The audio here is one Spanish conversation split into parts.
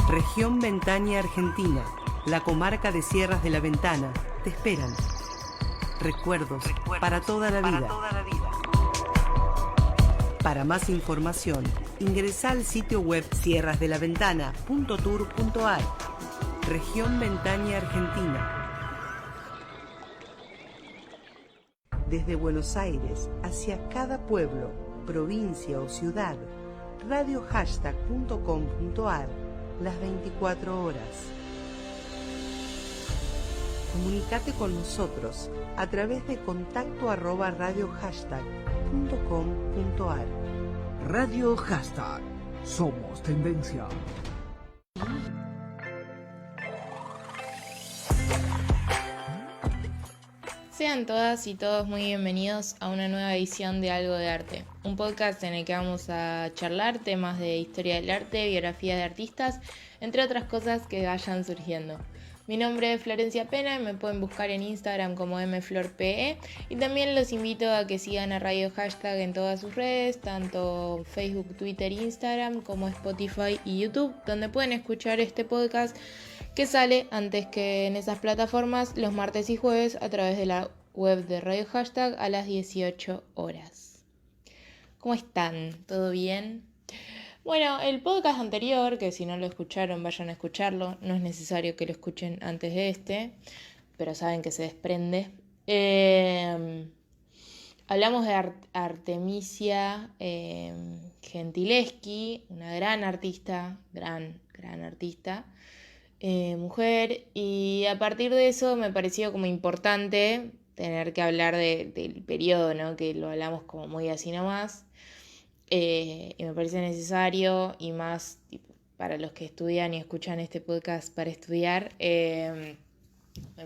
Región Ventaña Argentina, la comarca de Sierras de la Ventana, te esperan. Recuerdos para toda la vida. Para más información, ingresa al sitio web sierrasdelaventana.tour.ar. Región Ventaña Argentina. Desde Buenos Aires hacia cada pueblo, provincia o ciudad, radiohashtag.com.ar, las 24 horas. Comunicate con nosotros a través de contacto@radiohashtag.com.ar. Radio Hashtag. Somos tendencia. Sean todas y todos muy bienvenidos a una nueva edición de Algo de Arte, un podcast en el que vamos a charlar temas de historia del arte, biografía de artistas, entre otras cosas que vayan surgiendo. Mi nombre es Florencia Pena y me pueden buscar en Instagram como mflorpe, y también los invito a que sigan a Radio Hashtag en todas sus redes, tanto Facebook, Twitter, Instagram como Spotify y YouTube, donde pueden escuchar este podcast que sale antes que en esas plataformas los martes y jueves a través de la web de Radio Hashtag a las 18 horas. ¿Cómo están? ¿Todo bien? Bueno, el podcast anterior, que si no lo escucharon vayan a escucharlo, no es necesario que lo escuchen antes de este, pero saben que se desprende. Hablamos de Artemisia Gentileschi, una gran artista, gran artista, mujer, y a partir de eso me pareció como importante tener que hablar del periodo, ¿no? Que lo hablamos como muy así nomás, y me parece necesario, y más tipo, para los que estudian y escuchan este podcast para estudiar, me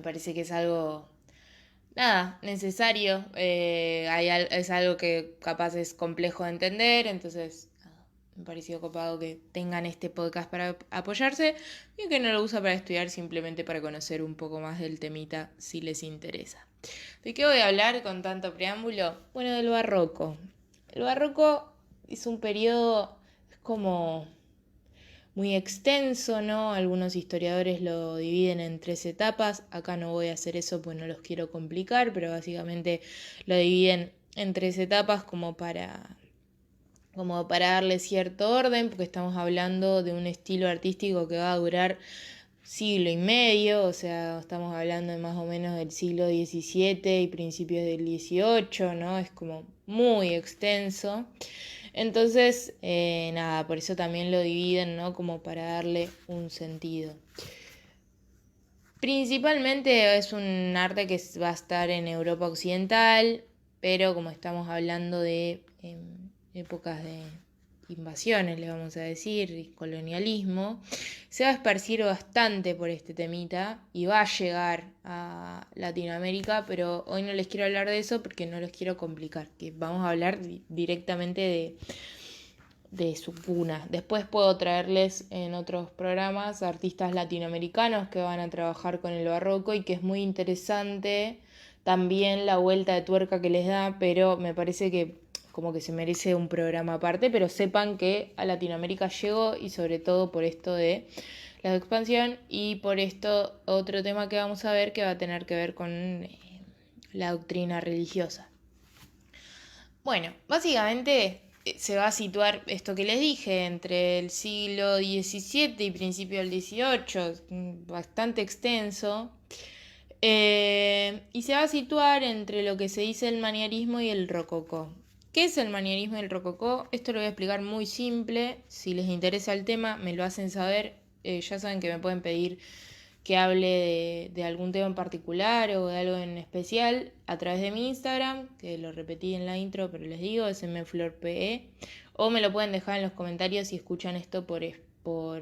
parece que es algo necesario, es algo que capaz es complejo de entender, entonces me pareció copado que tengan este podcast para apoyarse y que no lo usa para estudiar, simplemente para conocer un poco más del temita si les interesa. ¿De qué voy a hablar con tanto preámbulo? Bueno, del barroco. El barroco es un periodo como muy extenso, ¿no? Algunos historiadores lo dividen en 3 etapas. Acá no voy a hacer eso pues no los quiero complicar, pero básicamente lo dividen en 3 etapas como para darle cierto orden, porque estamos hablando de un estilo artístico que va a durar siglo y medio, o sea, estamos hablando de más o menos del siglo XVII y principios del XVIII, ¿no? Es como muy extenso. Entonces, por eso también lo dividen, ¿no? Como para darle un sentido. Principalmente es un arte que va a estar en Europa Occidental, pero como estamos hablando de épocas de invasiones, le vamos a decir, y colonialismo, se va a esparcir bastante por este temita y va a llegar a Latinoamérica, pero hoy no les quiero hablar de eso porque no los quiero complicar, que vamos a hablar directamente de su cuna. Después puedo traerles en otros programas artistas latinoamericanos que van a trabajar con el barroco y que es muy interesante también la vuelta de tuerca que les da, pero me parece que como que se merece un programa aparte, pero sepan que a Latinoamérica llegó y sobre todo por esto de la expansión y por esto otro tema que vamos a ver que va a tener que ver con la doctrina religiosa. Bueno, básicamente se va a situar esto que les dije entre el siglo XVII y principio del XVIII, bastante extenso, y se va a situar entre lo que se dice el manierismo y el rococó. ¿Qué es el manierismo y el rococó? Esto lo voy a explicar muy simple. Si les interesa el tema, me lo hacen saber. Ya saben que me pueden pedir que hable de algún tema en particular o de algo en especial a través de mi Instagram, que lo repetí en la intro, pero les digo, es mflorpe, o me lo pueden dejar en los comentarios si escuchan esto por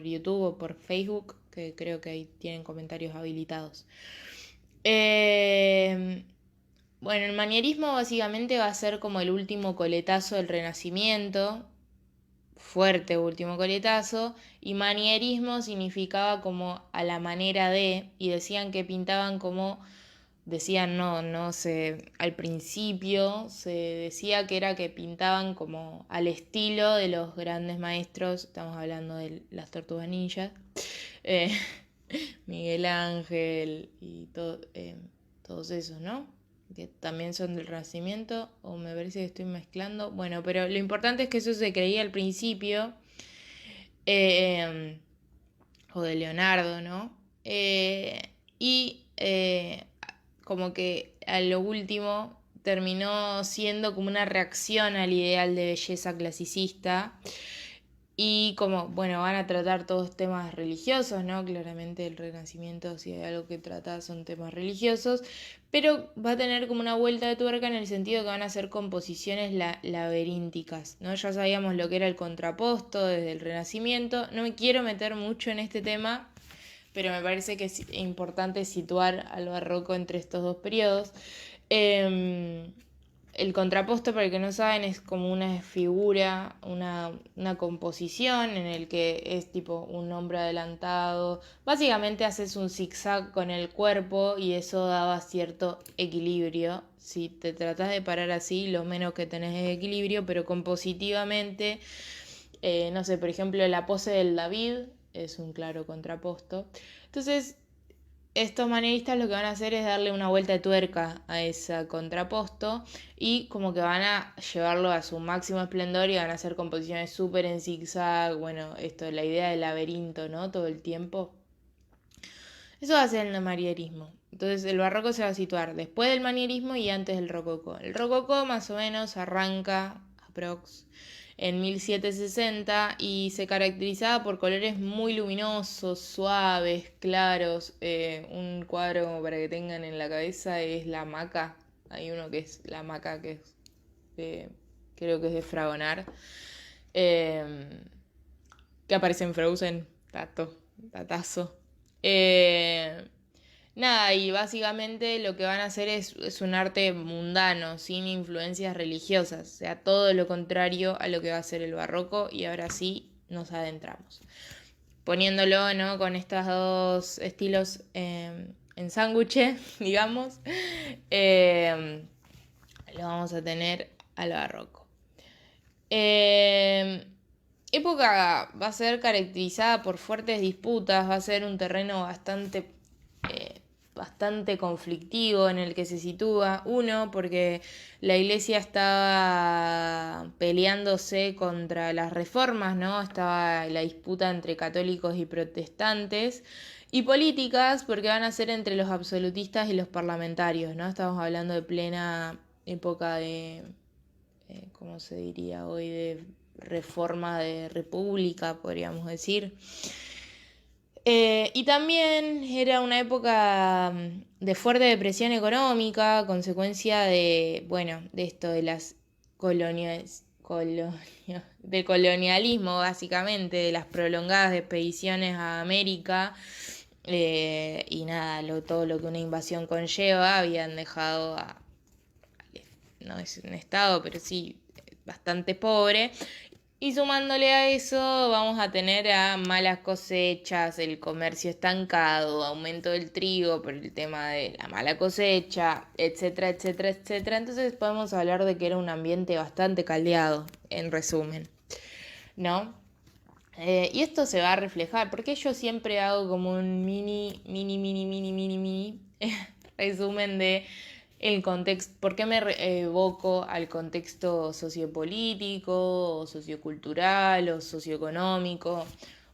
YouTube o por Facebook, que creo que ahí tienen comentarios habilitados. Bueno, el manierismo básicamente va a ser como el último coletazo del Renacimiento, fuerte último coletazo, y manierismo significaba como a la manera de, y decían que pintaban como, al principio se decía que era que pintaban como al estilo de los grandes maestros, estamos hablando de las tortugas ninjas, eh, Miguel Ángel y todos esos, ¿no? Que también son del Renacimiento, o me parece que estoy mezclando. Bueno, pero lo importante es que eso se creía al principio, eh, o de Leonardo, ¿no? Y como que a lo último terminó siendo como una reacción al ideal de belleza clasicista. Y como, bueno, van a tratar todos temas religiosos, ¿no? Claramente el Renacimiento, si hay algo que trata, son temas religiosos, pero va a tener como una vuelta de tuerca en el sentido que van a ser composiciones laberínticas, ¿no? Ya sabíamos lo que era el contraposto desde el Renacimiento. No me quiero meter mucho en este tema, pero me parece que es importante situar al barroco entre estos dos periodos. El contraposto, para el que no saben, es como una figura, una composición en el que es tipo un hombre adelantado. Básicamente haces un zigzag con el cuerpo y eso daba cierto equilibrio. Si te tratás de parar así, lo menos que tenés es equilibrio, pero compositivamente, no sé, por ejemplo, la pose del David es un claro contraposto. Entonces, estos manieristas lo que van a hacer es darle una vuelta de tuerca a ese contraposto y como que van a llevarlo a su máximo esplendor y van a hacer composiciones súper en zigzag. Bueno, esto, la idea del laberinto, ¿no? Todo el tiempo. Eso va a ser el manierismo. Entonces el barroco se va a situar después del manierismo y antes del rococó. El rococó más o menos arranca aprox en 1760 y se caracterizaba por colores muy luminosos, suaves, claros. Un cuadro para que tengan en la cabeza es La Maca. Hay uno que es La Maca, que es creo que es de Fragonard, que aparece en Frozen, datazo. Nada, y básicamente lo que van a hacer es un arte mundano, sin influencias religiosas, o sea, todo lo contrario a lo que va a ser el barroco, y ahora sí nos adentramos. Poniéndolo, ¿no? Con estos dos estilos en sándwich, digamos, lo vamos a tener al barroco. Época va a ser caracterizada por fuertes disputas, va a ser un terreno bastante conflictivo en el que se sitúa. Uno, porque la iglesia estaba peleándose contra las reformas, ¿no? Estaba la disputa entre católicos y protestantes. Y políticas, porque van a ser entre los absolutistas y los parlamentarios, ¿no? Estamos hablando de plena época de, ¿cómo se diría hoy? De reforma de república, podríamos decir. Y también era una época de fuerte depresión económica, consecuencia de, bueno, de esto de las del colonialismo, básicamente, de las prolongadas expediciones a América, y nada, todo lo que una invasión conlleva, habían dejado no es un estado, pero sí bastante pobre. Y sumándole a eso vamos a tener a malas cosechas, el comercio estancado, aumento del trigo por el tema de la mala cosecha, etcétera, etcétera, etcétera. Entonces podemos hablar de que era un ambiente bastante caldeado, en resumen, ¿no? Y esto se va a reflejar, porque yo siempre hago como un mini resumen de el contexto, ¿por qué me evoco al contexto sociopolítico, o sociocultural, o socioeconómico?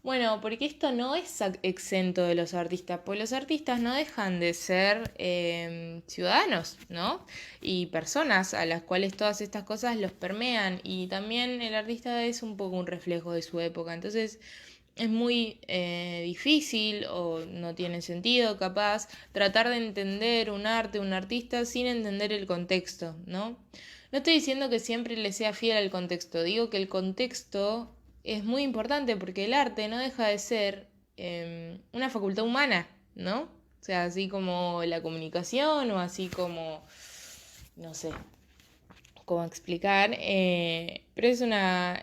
Bueno, porque esto no es exento de los artistas, pues los artistas no dejan de ser ciudadanos, ¿no? Y personas a las cuales todas estas cosas los permean, y también el artista es un poco un reflejo de su época, entonces es muy difícil o no tiene sentido capaz tratar de entender un arte, un artista sin entender el contexto, ¿no? No estoy diciendo que siempre le sea fiel al contexto, digo que el contexto es muy importante porque el arte no deja de ser una facultad humana, ¿no? O sea, así como la comunicación o así como, no sé cómo explicar, pero es una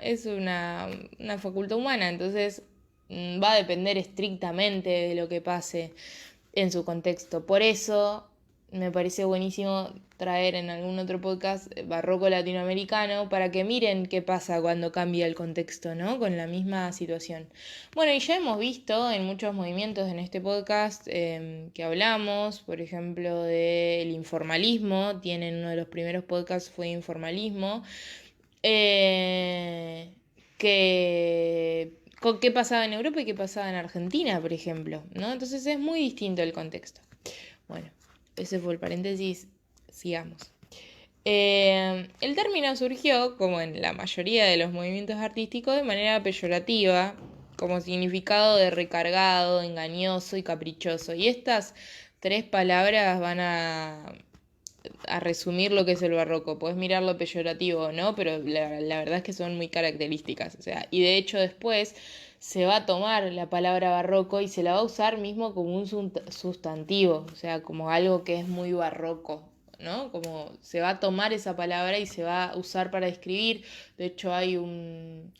facultad humana, entonces va a depender estrictamente de lo que pase en su contexto. Por eso me parece buenísimo traer en algún otro podcast barroco latinoamericano para que miren qué pasa cuando cambia el contexto, ¿no? Con la misma situación. Bueno, y ya hemos visto en muchos movimientos en este podcast que hablamos, por ejemplo, del informalismo, tienen uno de los primeros podcasts fue informalismo, que con qué pasaba en Europa y qué pasaba en Argentina, por ejemplo, ¿no? Entonces es muy distinto el contexto. Bueno, ese fue el paréntesis, sigamos. El término surgió, como en la mayoría de los movimientos artísticos, de manera peyorativa, como significado de recargado, engañoso y caprichoso. Y estas tres palabras van a resumir lo que es el barroco. Podés mirarlo peyorativo, ¿no? Pero la verdad es que son muy características. O sea, y de hecho después se va a tomar la palabra barroco y se la va a usar mismo como un sustantivo, o sea, como algo que es muy barroco, ¿no? Como se va a tomar esa palabra y se va a usar para describir. De hecho, hay un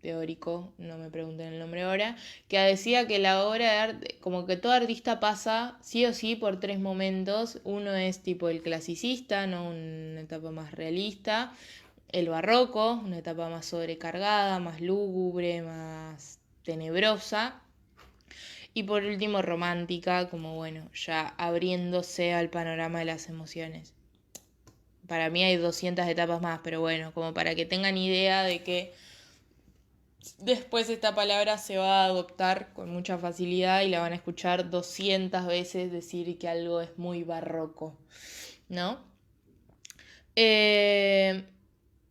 teórico, no me pregunten el nombre ahora, que decía que la obra de arte, como que todo artista pasa sí o sí por tres momentos. Uno es tipo el clasicista, ¿no? Una etapa más realista. El barroco, una etapa más sobrecargada, más lúgubre, más tenebrosa. Y por último, romántica, como bueno, ya abriéndose al panorama de las emociones. Para mí hay 200 etapas más, pero bueno, como para que tengan idea de que después esta palabra se va a adoptar con mucha facilidad y la van a escuchar 200 veces decir que algo es muy barroco, ¿no?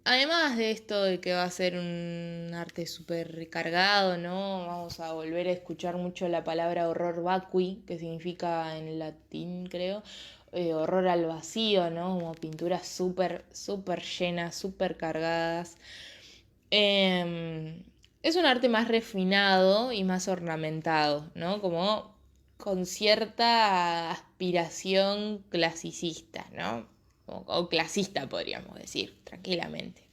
Además de esto de que va a ser un arte súper recargado, ¿no? Vamos a volver a escuchar mucho la palabra horror vacui, que significa en latín, creo, horror al vacío, ¿no? Como pinturas súper, súper llenas, súper cargadas. Es un arte más refinado y más ornamentado, ¿no? Como con cierta aspiración clasicista, ¿no? O clasista podríamos decir, tranquilamente.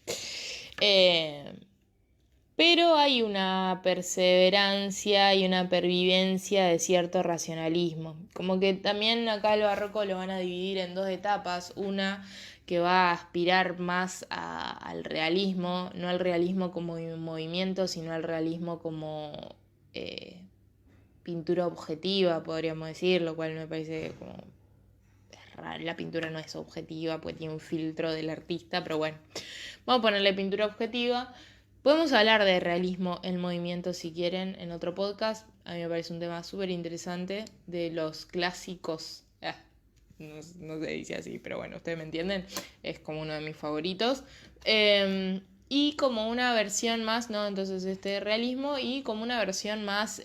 Pero hay una perseverancia y una pervivencia de cierto racionalismo. Como que también acá el barroco lo van a dividir en dos etapas. Una que va a aspirar más al realismo, no al realismo como movimiento, sino al realismo como pintura objetiva, podríamos decir, lo cual me parece como raro. La pintura no es objetiva, pues tiene un filtro del artista, pero bueno, vamos a ponerle pintura objetiva. Podemos hablar de realismo en movimiento si quieren en otro podcast. A mí me parece un tema súper interesante de los clásicos. No se dice así, pero bueno, ustedes me entienden. Es como uno de mis favoritos. Y como una versión más, ¿no? Entonces este realismo y como una versión más...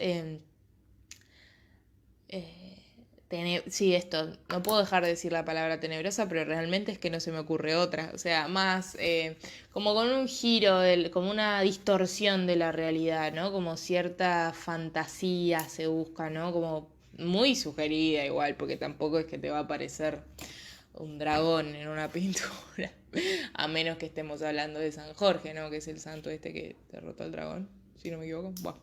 sí, esto, no puedo dejar de decir la palabra tenebrosa, pero realmente es que no se me ocurre otra. O sea, más como con un giro, como una distorsión de la realidad, ¿no? Como cierta fantasía se busca, ¿no? Como muy sugerida igual, porque tampoco es que te va a aparecer un dragón en una pintura. A menos que estemos hablando de San Jorge, ¿no? Que es el santo este que derrotó al dragón, si no me equivoco. Bueno.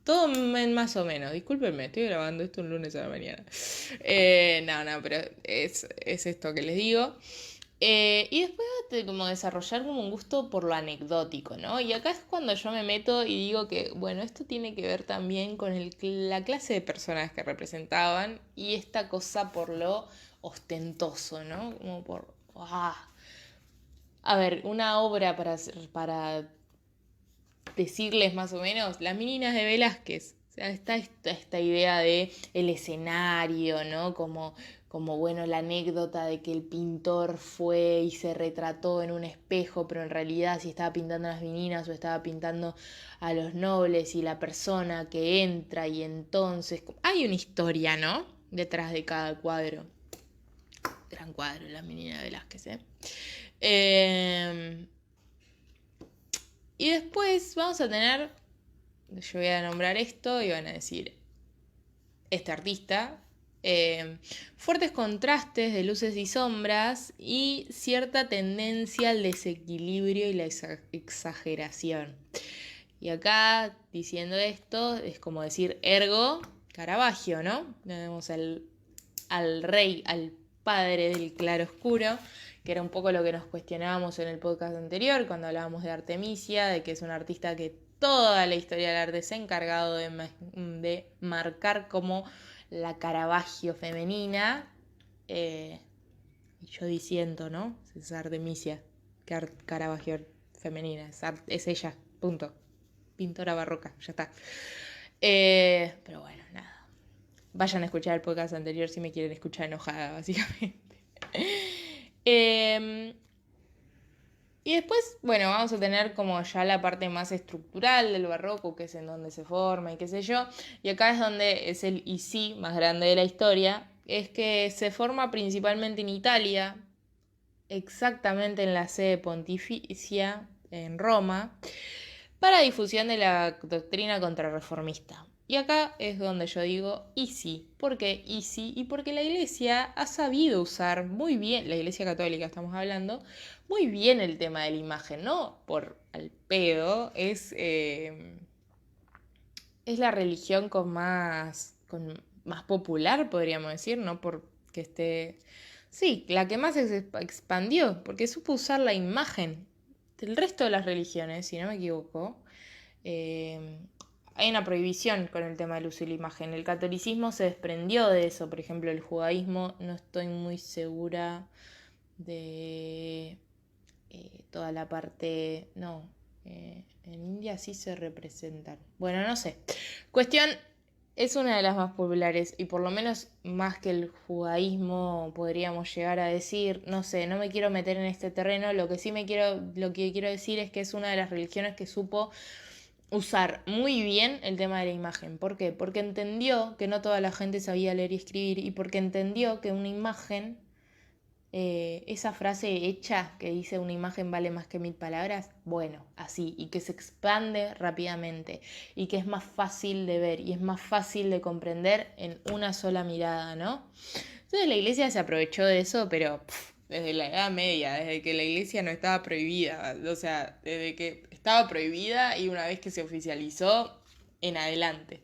Todo más o menos, discúlpenme, estoy grabando esto un lunes a la mañana. No, pero es esto que les digo. Y después de como desarrollar como un gusto por lo anecdótico, ¿no? Y acá es cuando yo me meto y digo que, bueno, esto tiene que ver también con la clase de personas que representaban y esta cosa por lo ostentoso, ¿no? Como por... A ver, una obra para decirles más o menos, Las Meninas de Velázquez. O sea, está esta idea de el escenario, ¿no? Como, bueno, la anécdota de que el pintor fue y se retrató en un espejo, pero en realidad si estaba pintando a las meninas o estaba pintando a los nobles y la persona que entra y entonces... Hay una historia, ¿no? Detrás de cada cuadro. Gran cuadro, Las Meninas de Velázquez, y después vamos a tener, yo voy a nombrar esto y van a decir, este artista, fuertes contrastes de luces y sombras y cierta tendencia al desequilibrio y la exageración. Y acá, diciendo esto, es como decir ergo Caravaggio, ¿no? Tenemos al al rey, al padre del claroscuro, que era un poco lo que nos cuestionábamos en el podcast anterior, cuando hablábamos de Artemisia, de que es un artista que toda la historia del arte se ha encargado de marcar como la Caravaggio femenina. Y yo diciendo, ¿no? Es Artemisia, Caravaggio femenina, es ella, punto. Pintora barroca, ya está. Pero bueno, nada. Vayan a escuchar el podcast anterior si me quieren escuchar enojada, básicamente. Y después, bueno, vamos a tener como ya la parte más estructural del barroco, que es en donde se forma y qué sé yo. Y acá es donde es el y sí más grande de la historia. Es que se forma principalmente en Italia, exactamente en la sede pontificia en Roma, para difusión de la doctrina contrarreformista. Y acá es donde yo digo, y sí. ¿Por qué? Y sí, y porque la iglesia ha sabido usar muy bien, la iglesia católica estamos hablando, muy bien el tema de la imagen, no por al pedo, es la religión con más popular, podríamos decir, no porque esté... Sí, la que más se expandió, porque supo usar la imagen. Del resto de las religiones, si no me equivoco, hay una prohibición con el tema del uso de la imagen. El catolicismo se desprendió de eso, por ejemplo, el judaísmo, no estoy muy segura de toda la parte... No, en India sí se representan. Bueno, no sé. Cuestión, es una de las más populares y por lo menos más que el judaísmo podríamos llegar a decir, no sé, no me quiero meter en este terreno, lo que quiero decir es que es una de las religiones que supo usar muy bien el tema de la imagen. ¿Por qué? Porque entendió que no toda la gente sabía leer y escribir y porque entendió que una imagen, esa frase hecha que dice una imagen vale más que 1000 palabras, bueno, así, y que se expande rápidamente y que es más fácil de ver y es más fácil de comprender en una sola mirada, ¿no? Entonces la iglesia se aprovechó de eso, pero desde la Edad Media, desde que la iglesia no estaba prohibida, o sea, desde que estaba prohibida y una vez que se oficializó, en adelante.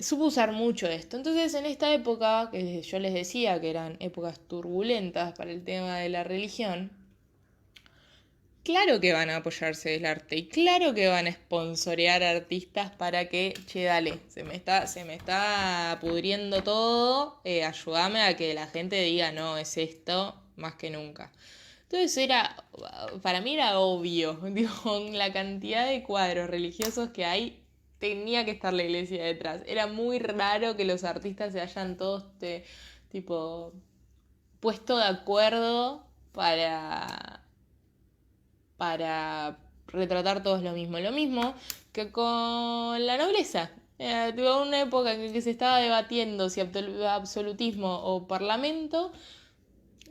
Supo usar mucho esto. Entonces, en esta época, que yo les decía que eran épocas turbulentas para el tema de la religión, claro que van a apoyarse del arte y claro que van a sponsorear artistas para que, che, dale, se me está pudriendo todo, ayúdame a que la gente diga, no, es esto más que nunca. Entonces para mí era obvio, digo, con la cantidad de cuadros religiosos que hay, tenía que estar la iglesia detrás. Era muy raro que los artistas se hayan todos, tipo, puesto de acuerdo para retratar todos lo mismo. Lo mismo que con la nobleza. Tuvo una época en la que se estaba debatiendo si absolutismo o parlamento.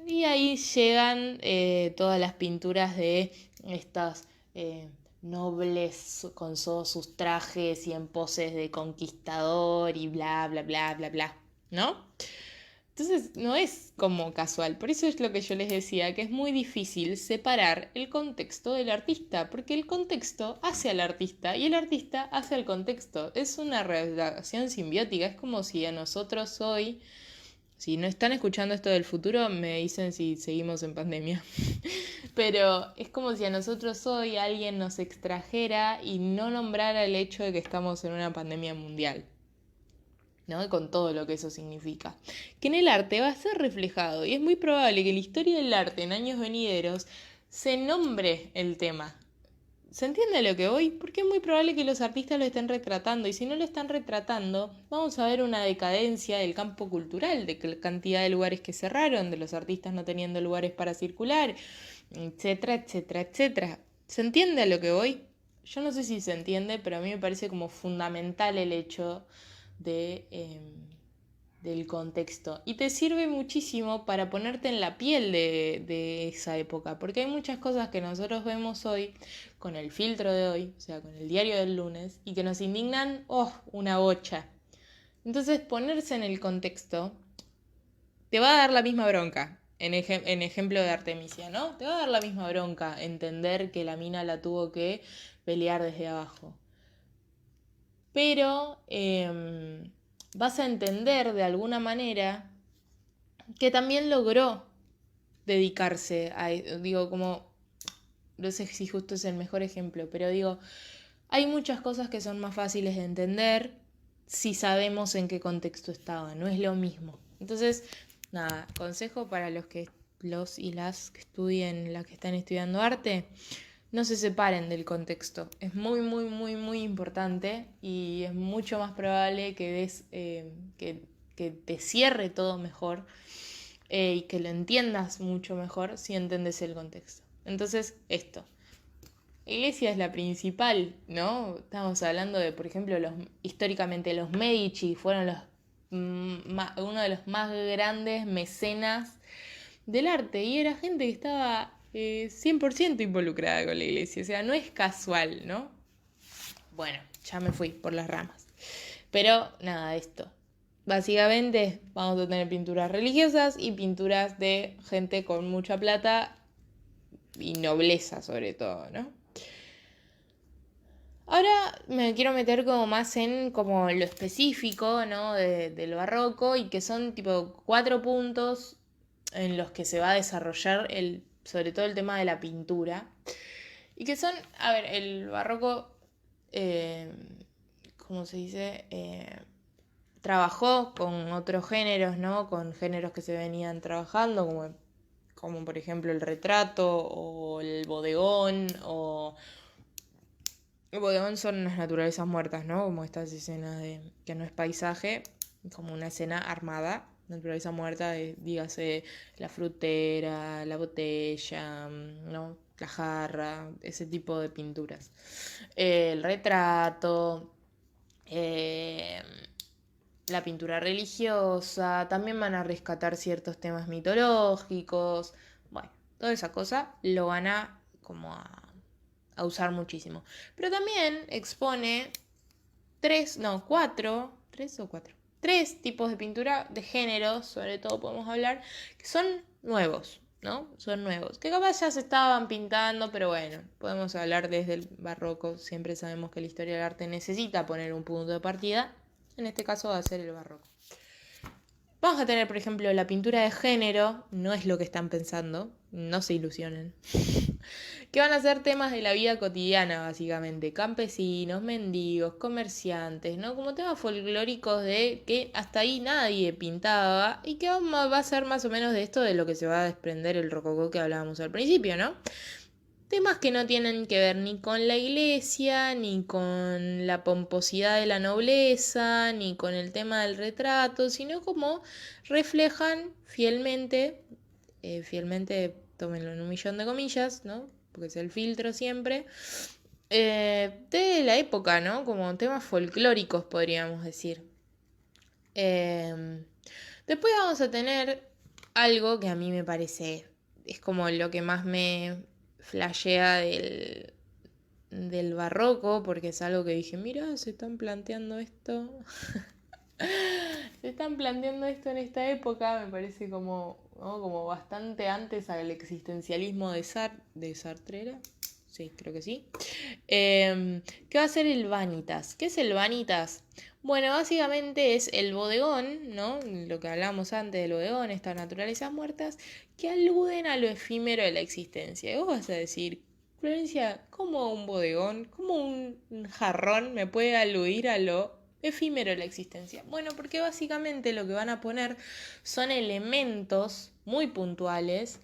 Y ahí llegan todas las pinturas de estas nobles con todos sus trajes y en poses de conquistador y bla, bla, bla, bla, bla, ¿no? Entonces no es como casual, por eso es lo que yo les decía, que es muy difícil separar el contexto del artista, porque el contexto hace al artista y el artista hace al contexto. Es una relación simbiótica, es como si a nosotros hoy, si no están escuchando esto del futuro, me dicen si seguimos en pandemia. Pero es como si a nosotros hoy alguien nos extrajera y no nombrara el hecho de que estamos en una pandemia mundial, ¿no? Con todo lo que eso significa. Que en el arte va a ser reflejado y es muy probable que en la historia del arte en años venideros se nombre el tema. ¿Se entiende a lo que voy? Porque es muy probable que los artistas lo estén retratando y si no lo están retratando, vamos a ver una decadencia del campo cultural, de la cantidad de lugares que cerraron, de los artistas no teniendo lugares para circular, etcétera, etcétera, etcétera. ¿Se entiende a lo que voy? Yo no sé si se entiende, pero a mí me parece como fundamental el hecho del contexto. Y te sirve muchísimo para ponerte en la piel de esa época, porque hay muchas cosas que nosotros vemos hoy con el filtro de hoy, o sea, con el diario del lunes, y que nos indignan, una bocha. Entonces ponerse en el contexto te va a dar la misma bronca. En ejemplo de Artemisia, ¿no? Te va a dar la misma bronca entender que la mina la tuvo que pelear desde abajo. Pero vas a entender de alguna manera que también logró dedicarse a, digo, como, no sé si justo es el mejor ejemplo, pero digo, hay muchas cosas que son más fáciles de entender si sabemos en qué contexto estaba, no es lo mismo. Entonces, nada, consejo para los y las que estudien, las que están estudiando arte, no se separen del contexto. Es muy, muy, muy, muy importante y es mucho más probable que te cierre todo mejor y que lo entiendas mucho mejor si entiendes el contexto. Entonces, esto. Iglesia es la principal, ¿no? Estamos hablando de, por ejemplo, históricamente los Medici fueron uno de los más grandes mecenas del arte y era gente que estaba 100% involucrada con la iglesia, o sea, no es casual, ¿no? Bueno, ya me fui por las ramas. Pero nada, esto. Básicamente vamos a tener pinturas religiosas y pinturas de gente con mucha plata y nobleza sobre todo, ¿no? Ahora me quiero meter como más en como lo específico, ¿no? Del barroco y que son tipo 4 puntos en los que se va a desarrollar sobre todo el tema de la pintura. Y que son, a ver, el barroco, ¿cómo se dice? Trabajó con otros géneros, ¿no? Con géneros que se venían trabajando, como por ejemplo el retrato o el bodegón o... El bodegón son las naturalezas muertas, ¿no? Como estas escenas de que no es paisaje, como una escena armada, naturaleza muerta, dígase la frutera, la botella, ¿no? La jarra, ese tipo de pinturas. El retrato, la pintura religiosa, también van a rescatar ciertos temas mitológicos, bueno, toda esa cosa lo van a como a usar muchísimo. Pero también expone tres tipos de pintura de género, sobre todo podemos hablar, que son nuevos, ¿no? Son nuevos, que capaz ya se estaban pintando, pero bueno, podemos hablar desde el barroco, siempre sabemos que la historia del arte necesita poner un punto de partida, en este caso va a ser el barroco. Vamos a tener, por ejemplo, la pintura de género, no es lo que están pensando, no se ilusionen. Que van a ser temas de la vida cotidiana, básicamente. Campesinos, mendigos, comerciantes, ¿no? Como temas folclóricos de que hasta ahí nadie pintaba y que va a ser más o menos de esto de lo que se va a desprender el rococó que hablábamos al principio, ¿no? Temas que no tienen que ver ni con la iglesia, ni con la pomposidad de la nobleza, ni con el tema del retrato, sino como reflejan fielmente, tómenlo en 1.000.000 de comillas, ¿no? Porque es el filtro siempre, de la época, ¿no? Como temas folclóricos, podríamos decir. Después vamos a tener algo que a mí me parece, es como lo que más me flashea del barroco, porque es algo que dije, mira, se están planteando esto. Se están planteando esto en esta época, me parece como, ¿no? Como bastante antes al existencialismo de Sartre, ¿era? Sí, creo que sí. ¿Qué va a ser el Vanitas? ¿Qué es el Vanitas? Bueno, básicamente es el bodegón, ¿no? Lo que hablábamos antes del bodegón, estas naturalezas muertas, que aluden a lo efímero de la existencia. Y vos vas a decir, Florencia, ¿cómo un bodegón, cómo un jarrón me puede aludir a lo efímero de la existencia? Bueno, porque básicamente lo que van a poner son elementos muy puntuales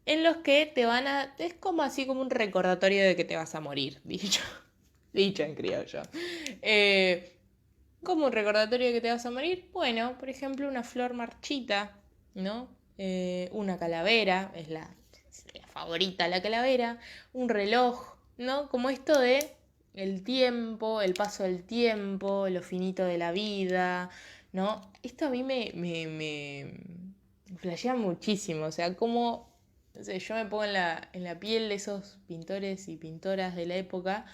en los que te van a... Es como así como un recordatorio de que te vas a morir, dicho en criollo. ¿Cómo un recordatorio de que te vas a morir? Bueno, por ejemplo, una flor marchita, ¿no? Una calavera, es la favorita la calavera, un reloj, ¿no? Como esto de el tiempo, el paso del tiempo, lo finito de la vida, ¿no? Esto a mí me flashea muchísimo, o sea, como, no sé, yo me pongo en la piel de esos pintores y pintoras de la época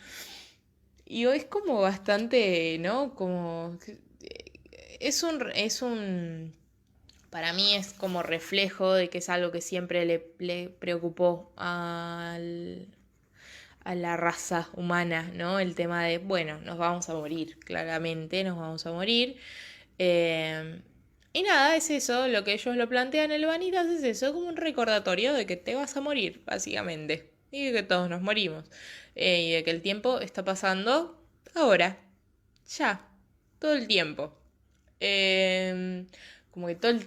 y es como bastante, ¿no? Como... Es un para mí es como reflejo de que es algo que siempre le preocupó a la raza humana, ¿no? El tema de, bueno, nos vamos a morir, claramente nos vamos a morir. Y nada, es eso, lo que ellos lo plantean en el Vanitas es eso, como un recordatorio de que te vas a morir, básicamente. Y de que todos nos morimos. Y de que el tiempo está pasando ahora, ya, todo el tiempo. Como que todo el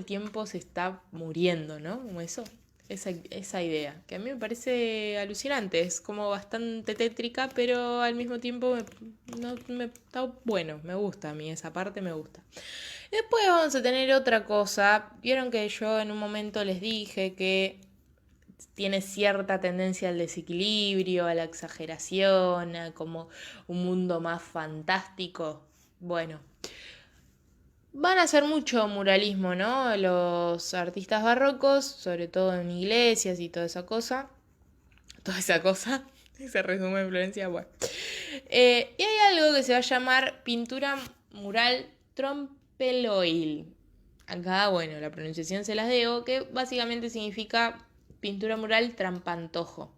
tiempo se está muriendo, ¿no? Como eso, esa idea, que a mí me parece alucinante, es como bastante tétrica, pero al mismo tiempo está bueno, me gusta a mí, esa parte me gusta. Después vamos a tener otra cosa, vieron que yo en un momento les dije que tiene cierta tendencia al desequilibrio, a la exageración, a como un mundo más fantástico. Bueno, van a hacer mucho muralismo, ¿no? Los artistas barrocos, sobre todo en iglesias y toda esa cosa. Toda esa cosa. Se resume en Florencia, bueno. Y hay algo que se va a llamar pintura mural trompeloil. Acá, bueno, la pronunciación se las debo, que básicamente significa pintura mural trampantojo.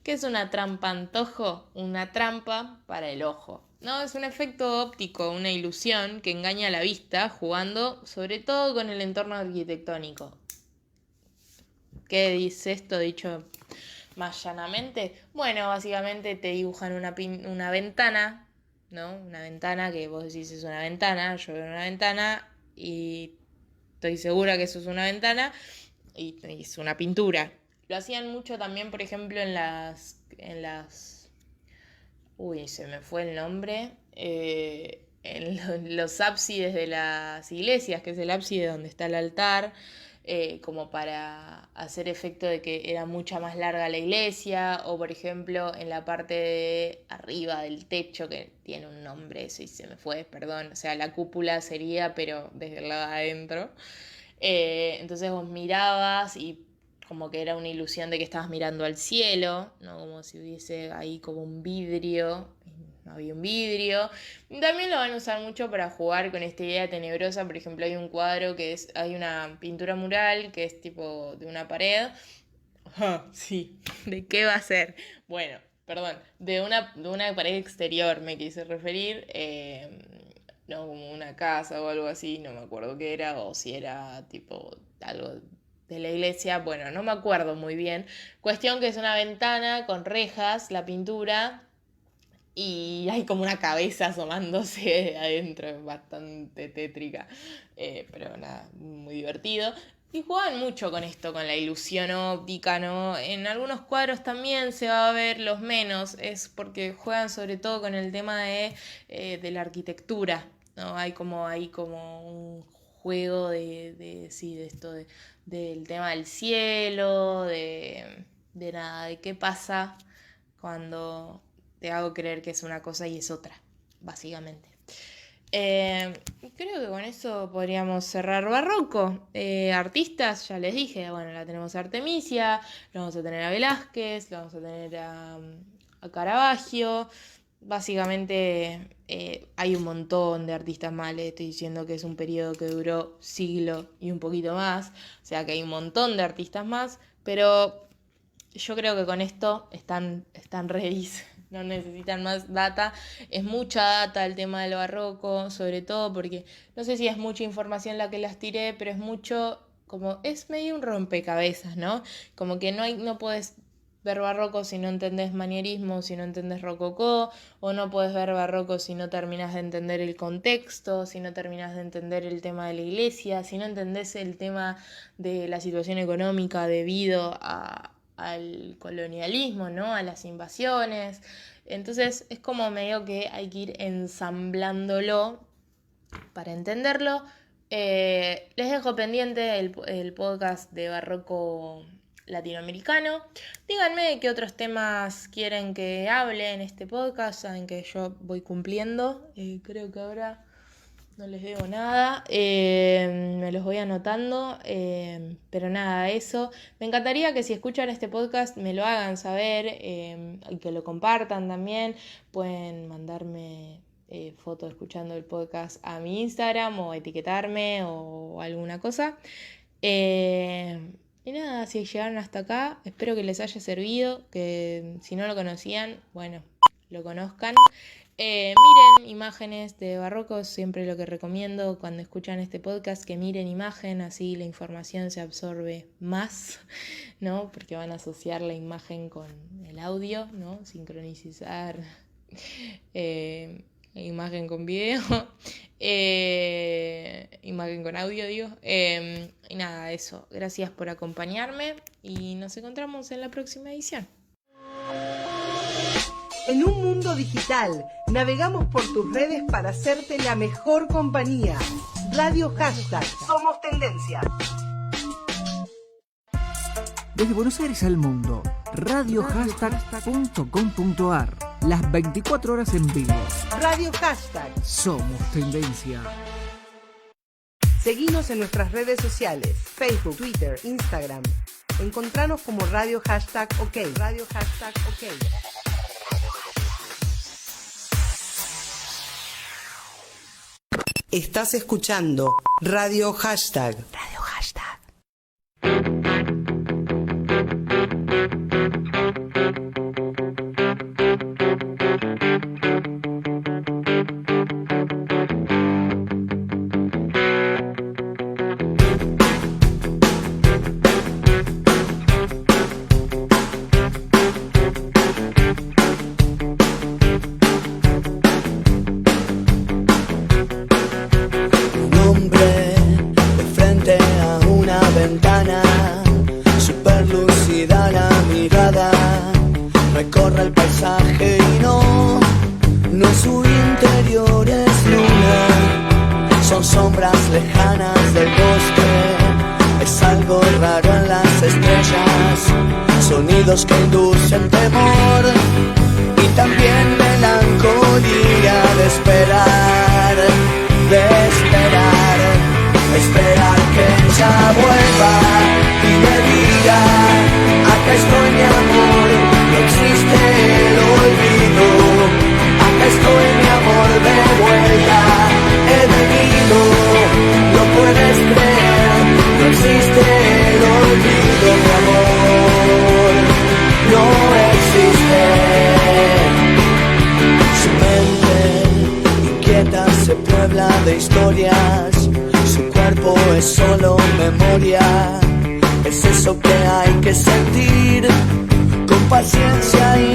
¿Qué es una trampantojo? Una trampa para el ojo. No, es un efecto óptico, una ilusión que engaña a la vista, jugando sobre todo con el entorno arquitectónico. ¿Qué dice esto dicho más llanamente? Bueno, básicamente te dibujan una ventana, ¿no? Una ventana que vos decís es una ventana, yo veo una ventana y estoy segura que eso es una ventana y es una pintura. Lo hacían mucho también, por ejemplo, en las... Uy, se me fue el nombre. En los ábsides de las iglesias, que es el ábside donde está el altar, como para hacer efecto de que era mucha más larga la iglesia, o por ejemplo en la parte de arriba del techo, que tiene un nombre, ese se me fue, perdón, o sea, la cúpula sería, pero desde el lado de adentro. Entonces vos mirabas y como que era una ilusión de que estabas mirando al cielo, ¿no? Como si hubiese ahí como un vidrio, no había un vidrio. También lo van a usar mucho para jugar con esta idea tenebrosa. Por ejemplo, hay un cuadro hay una pintura mural que es tipo de una pared. Sí, ¿de qué va a ser? Bueno, perdón, de una pared exterior me quise referir. No, como una casa o algo así, no me acuerdo qué era, o si era tipo algo de la iglesia, bueno, no me acuerdo muy bien. Cuestión que es una ventana con rejas, la pintura, y hay como una cabeza asomándose de adentro, es bastante tétrica, pero nada, muy divertido. Y juegan mucho con esto, con la ilusión óptica, ¿no? En algunos cuadros también se va a ver los menos, es porque juegan sobre todo con el tema de la arquitectura, ¿no? Hay como un juego sí, de esto, del tema del cielo, de nada, de qué pasa cuando te hago creer que es una cosa y es otra, básicamente. Creo que con eso podríamos cerrar Barroco. Artistas, ya les dije, bueno, la tenemos a Artemisia, lo vamos a tener a Velázquez, lo vamos a tener a Caravaggio. Básicamente hay un montón de artistas más, les estoy diciendo que es un periodo que duró siglo y un poquito más, o sea que hay un montón de artistas más, pero yo creo que con esto están ready, no necesitan más data. Es mucha data el tema del barroco, sobre todo porque no sé si es mucha información la que las tiré, pero es mucho, como es medio un rompecabezas, ¿no? Como que no puedes ver barroco si no entendés manierismo, si no entendés rococó, o no puedes ver barroco si no terminas de entender el contexto, si no terminas de entender el tema de la iglesia, si no entendés el tema de la situación económica debido al colonialismo, ¿no? A las invasiones. Entonces es como medio que hay que ir ensamblándolo para entenderlo. Les dejo pendiente el podcast de Barroco Latinoamericano. Díganme de qué otros temas quieren que hable en este podcast. Saben que yo voy cumpliendo. Creo que ahora no les debo nada, me los voy anotando, pero nada, eso. Me encantaría que si escuchan este podcast me lo hagan saber y que lo compartan también. Pueden mandarme fotos escuchando el podcast a mi Instagram o etiquetarme o alguna cosa. Y nada, si llegaron hasta acá, espero que les haya servido, que si no lo conocían, bueno, lo conozcan. Miren imágenes de barrocos, siempre lo que recomiendo cuando escuchan este podcast, que miren imagen, así la información se absorbe más, ¿no? Porque van a asociar la imagen con el audio, ¿no? Sincronizar imagen con video, imagen con audio, digo. Y nada, eso. Gracias por acompañarme y nos encontramos en la próxima edición. En un mundo digital, navegamos por tus redes para hacerte la mejor compañía. Radio Hashtag. Somos tendencia. Desde Buenos Aires al mundo, radiohashtag.com.ar. Las 24 horas en vivo. Radio Hashtag. Somos tendencia. Seguinos en nuestras redes sociales, Facebook, Twitter, Instagram. Encontranos como Radio Hashtag OK. Radio Hashtag OK. Estás escuchando Radio Hashtag. Radio Hashtag. Recorre el paisaje y no su interior es luna, son sombras lejanas del bosque, es algo raro en las estrellas, sonidos que inducen temor y también melancolía de esperar, esperar que ella vuelva y me diga, acá estoy mi amor, no existe el olvido, acá estoy mi amor de vuelta, he venido, no puedes creer, no existe el olvido, mi amor, no existe. Su mente inquieta se puebla de historias, su cuerpo es solo memoria, es eso que hay que sentir, con paciencia y